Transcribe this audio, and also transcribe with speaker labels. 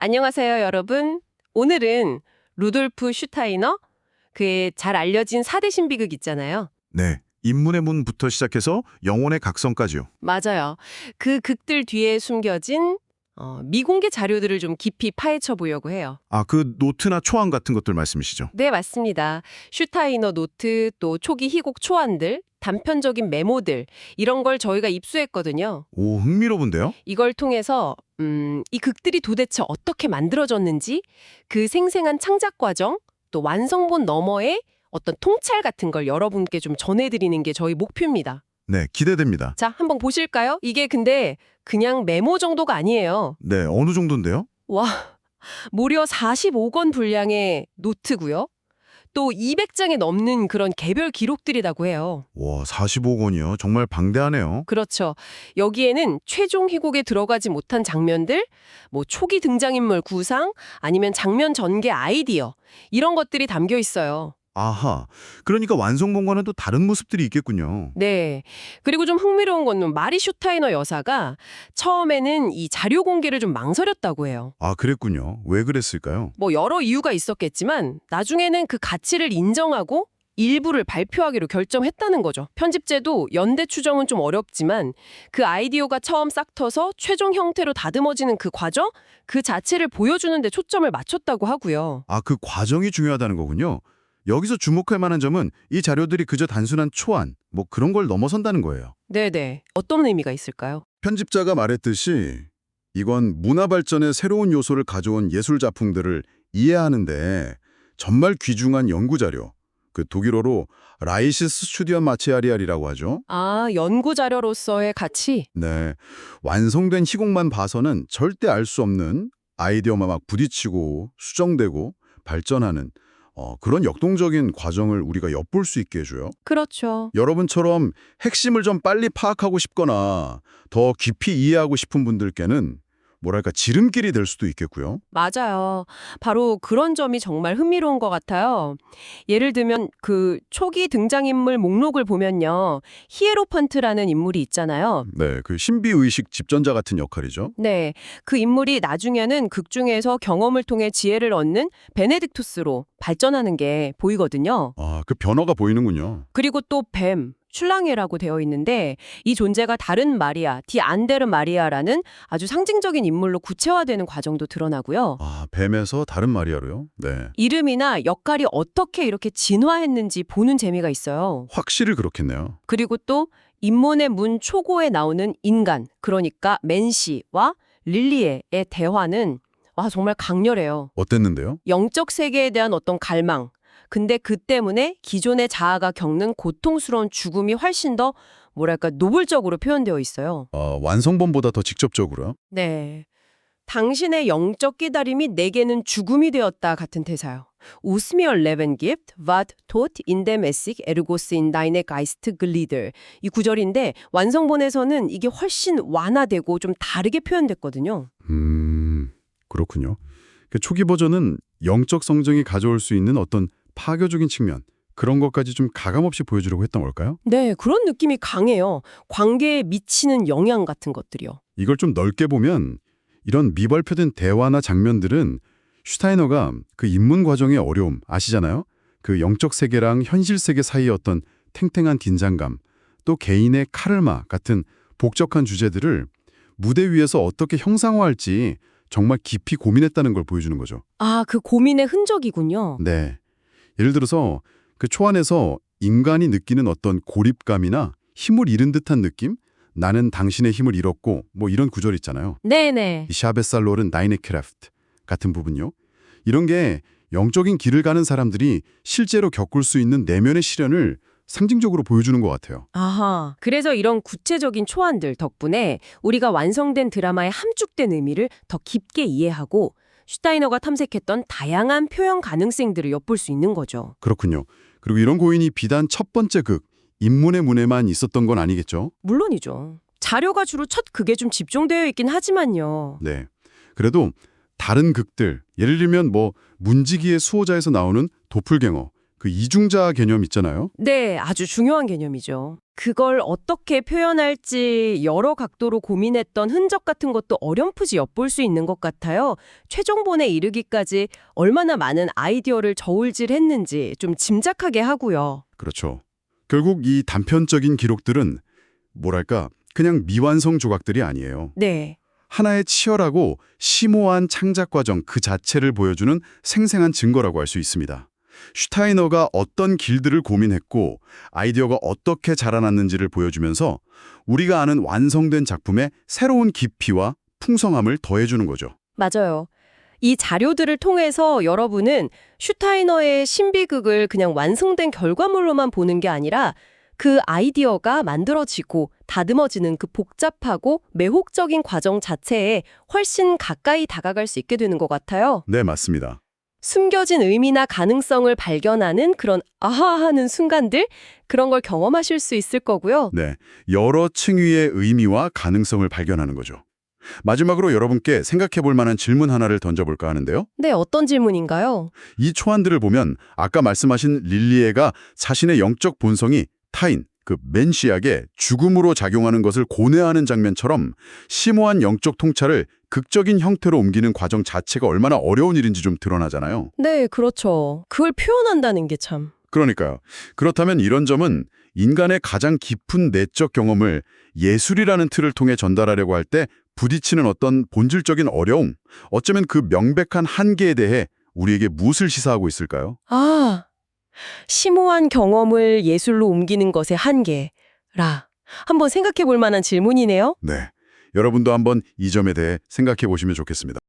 Speaker 1: 안녕하세요, 여러분. 오늘은 루돌프 슈타이너, 그의 잘 알려진 4대 신비극 있잖아요.
Speaker 2: 네, 인문의 문부터 시작해서 영혼의 각성까지요.
Speaker 1: 맞아요. 그 극들 뒤에 숨겨진 미공개 자료들을 좀 깊이 파헤쳐 보려고 해요.
Speaker 2: 아, 그 노트나 초안 같은 것들 말씀이시죠?
Speaker 1: 네, 맞습니다. 슈타이너 노트, 또 초기 희곡 초안들, 단편적인 메모들, 이런 걸 저희가 입수했거든요.
Speaker 2: 오, 흥미로운데요?
Speaker 1: 이걸 통해서 이 극들이 도대체 어떻게 만들어졌는지, 그 생생한 창작 과정, 또 완성본 너머의 어떤 통찰 같은 걸 여러분께 좀 전해드리는 게 저희 목표입니다.
Speaker 2: 네, 기대됩니다.
Speaker 1: 자, 한번 보실까요? 이게 근데 그냥 메모 정도가 아니에요.
Speaker 2: 네, 어느 정도인데요?
Speaker 1: 와, 무려 45권 분량의 노트고요. 또 200장에 넘는 그런 개별 기록들이라고 해요.
Speaker 2: 와, 45권이요. 정말 방대하네요.
Speaker 1: 그렇죠. 여기에는 최종 희곡에 들어가지 못한 장면들, 뭐 초기 등장인물 구상, 아니면 장면 전개 아이디어, 이런 것들이 담겨 있어요.
Speaker 2: 아하, 그러니까 완성본과는 또 다른 모습들이 있겠군요.
Speaker 1: 네. 그리고 좀 흥미로운 건 마리 슈타이너 여사가 처음에는 이 자료 공개를 좀 망설였다고 해요.
Speaker 2: 아, 그랬군요. 왜 그랬을까요?
Speaker 1: 뭐 여러 이유가 있었겠지만 나중에는 그 가치를 인정하고 일부를 발표하기로 결정했다는 거죠. 편집제도 연대 추정은 좀 어렵지만 그 아이디어가 처음 싹 터서 최종 형태로 다듬어지는 그 과정, 그 자체를 보여주는 데 초점을 맞췄다고 하고요.
Speaker 2: 아, 그 과정이 중요하다는 거군요. 여기서 주목할 만한 점은 이 자료들이 그저 단순한 초안, 뭐 그런 걸 넘어선다는 거예요.
Speaker 1: 네네. 어떤 의미가 있을까요?
Speaker 2: 편집자가 말했듯이 이건 문화 발전의 새로운 요소를 가져온 예술 작품들을 이해하는데 정말 귀중한 연구 자료, 그 독일어로 라이시스 스튜디언 마체아리알이라고 하죠.
Speaker 1: 아, 연구 자료로서의 가치?
Speaker 2: 네, 완성된 희곡만 봐서는 절대 알 수 없는 아이디어만 막 부딪히고 수정되고 발전하는 그런 역동적인 과정을 우리가 엿볼 수 있게 해줘요.
Speaker 1: 그렇죠.
Speaker 2: 여러분처럼 핵심을 좀 빨리 파악하고 싶거나 더 깊이 이해하고 싶은 분들께는 뭐랄까 지름길이 될 수도 있겠고요.
Speaker 1: 맞아요. 바로 그런 점이 정말 흥미로운 것 같아요. 예를 들면 그 초기 등장인물 목록을 보면요. 히에로판트라는 인물이 있잖아요.
Speaker 2: 네, 그 신비의식 집전자 같은 역할이죠.
Speaker 1: 네, 그 인물이 나중에는 극 중에서 경험을 통해 지혜를 얻는 베네딕투스로 발전하는 게 보이거든요.
Speaker 2: 아, 그 변화가 보이는군요.
Speaker 1: 그리고 또 뱀, 슐랑에라고 되어 있는데 이 존재가 다른 마리아, 디 안데르 마리아라는 아주 상징적인 인물로 구체화되는 과정도 드러나고요.
Speaker 2: 아, 뱀에서 다른 마리아로요? 네.
Speaker 1: 이름이나 역할이 어떻게 이렇게 진화했는지 보는 재미가 있어요.
Speaker 2: 확실히 그렇겠네요.
Speaker 1: 그리고 또 인문의 문 초고에 나오는 인간, 그러니까 맨시와 릴리에의 대화는 와 정말 강렬해요.
Speaker 2: 어땠는데요?
Speaker 1: 영적 세계에 대한 어떤 갈망. 근데 그 때문에 기존의 자아가 겪는 고통스러운 죽음이 훨씬 더 뭐랄까 노골적으로 표현되어 있어요.
Speaker 2: 완성본보다 더 직접적으로요?
Speaker 1: 네. 당신의 영적 깨달음이 내게는 죽음이 되었다 같은 대사요. Us mir Leben gibt, wat tot in dem Essig ergos in deine Geist glieder. 이 구절인데 완성본에서는 이게 훨씬 완화되고 좀 다르게 표현됐거든요.
Speaker 2: 그렇군요. 그 초기 버전은 영적 성장이 가져올 수 있는 어떤 파괴적인 측면, 그런 것까지 좀 가감없이 보여주려고 했던 걸까요?
Speaker 1: 네, 그런 느낌이 강해요. 관계에 미치는 영향 같은 것들이요.
Speaker 2: 이걸 좀 넓게 보면 이런 미발표된 대화나 장면들은 슈타이너가 그 입문 과정의 어려움 아시잖아요? 그 영적 세계랑 현실 세계 사이의 어떤 탱탱한 긴장감, 또 개인의 카르마 같은 복잡한 주제들을 무대 위에서 어떻게 형상화할지 정말 깊이 고민했다는 걸 보여주는 거죠.
Speaker 1: 아, 그 고민의 흔적이군요.
Speaker 2: 네. 예를 들어서 그 초안에서 인간이 느끼는 어떤 고립감이나 힘을 잃은 듯한 느낌? 나는 당신의 힘을 잃었고 뭐 이런 구절 있잖아요.
Speaker 1: 네네.
Speaker 2: 이 샤베살로른 나이네크래프트 같은 부분요. 이런 게 영적인 길을 가는 사람들이 실제로 겪을 수 있는 내면의 시련을 상징적으로 보여주는 것 같아요.
Speaker 1: 아하. 그래서 이런 구체적인 초안들 덕분에 우리가 완성된 드라마의 함축된 의미를 더 깊게 이해하고 슈타이너가 탐색했던 다양한 표현 가능성들을 엿볼 수 있는 거죠.
Speaker 2: 그렇군요. 그리고 이런 고인이 비단 첫 번째 극, 인문의 문에만 있었던 건 아니겠죠?
Speaker 1: 물론이죠. 자료가 주로 첫 극에 좀 집중되어 있긴 하지만요.
Speaker 2: 네. 그래도 다른 극들, 예를 들면 뭐 문지기의 수호자에서 나오는 도플갱어, 그 이중자 개념 있잖아요.
Speaker 1: 네, 아주 중요한 개념이죠. 그걸 어떻게 표현할지 여러 각도로 고민했던 흔적 같은 것도 어렴풋이 엿볼 수 있는 것 같아요. 최종본에 이르기까지 얼마나 많은 아이디어를 저울질했는지 좀 짐작하게 하고요.
Speaker 2: 그렇죠. 결국 이 단편적인 기록들은 뭐랄까 그냥 미완성 조각들이 아니에요.
Speaker 1: 네.
Speaker 2: 하나의 치열하고 심오한 창작 과정 그 자체를 보여주는 생생한 증거라고 할 수 있습니다. 슈타이너가 어떤 길들을 고민했고 아이디어가 어떻게 자라났는지를 보여주면서 우리가 아는 완성된 작품에 새로운 깊이와 풍성함을 더해주는 거죠.
Speaker 1: 맞아요. 이 자료들을 통해서 여러분은 슈타이너의 신비극을 그냥 완성된 결과물로만 보는 게 아니라 그 아이디어가 만들어지고 다듬어지는 그 복잡하고 매혹적인 과정 자체에 훨씬 가까이 다가갈 수 있게 되는 것 같아요.
Speaker 2: 네, 맞습니다.
Speaker 1: 숨겨진 의미나 가능성을 발견하는 그런 아하하는 순간들, 그런 걸 경험하실 수 있을 거고요.
Speaker 2: 네, 여러 층위의 의미와 가능성을 발견하는 거죠. 마지막으로 여러분께 생각해 볼 만한 질문 하나를 던져볼까 하는데요.
Speaker 1: 네, 어떤 질문인가요?
Speaker 2: 이 초안들을 보면 아까 말씀하신 릴리에가 자신의 영적 본성이 타인, 그 맨시약의 죽음으로 작용하는 것을 고뇌하는 장면처럼 심오한 영적 통찰을 극적인 형태로 옮기는 과정 자체가 얼마나 어려운 일인지 좀 드러나잖아요.
Speaker 1: 네, 그렇죠. 그걸 표현한다는 게 참.
Speaker 2: 그러니까요. 그렇다면 이런 점은 인간의 가장 깊은 내적 경험을 예술이라는 틀을 통해 전달하려고 할 때 부딪히는 어떤 본질적인 어려움, 어쩌면 그 명백한 한계에 대해 우리에게 무엇을 시사하고 있을까요?
Speaker 1: 아, 심오한 경험을 예술로 옮기는 것의 한계라. 한번 생각해 볼 만한 질문이네요.
Speaker 2: 네. 여러분도 한번 이 점에 대해 생각해 보시면 좋겠습니다.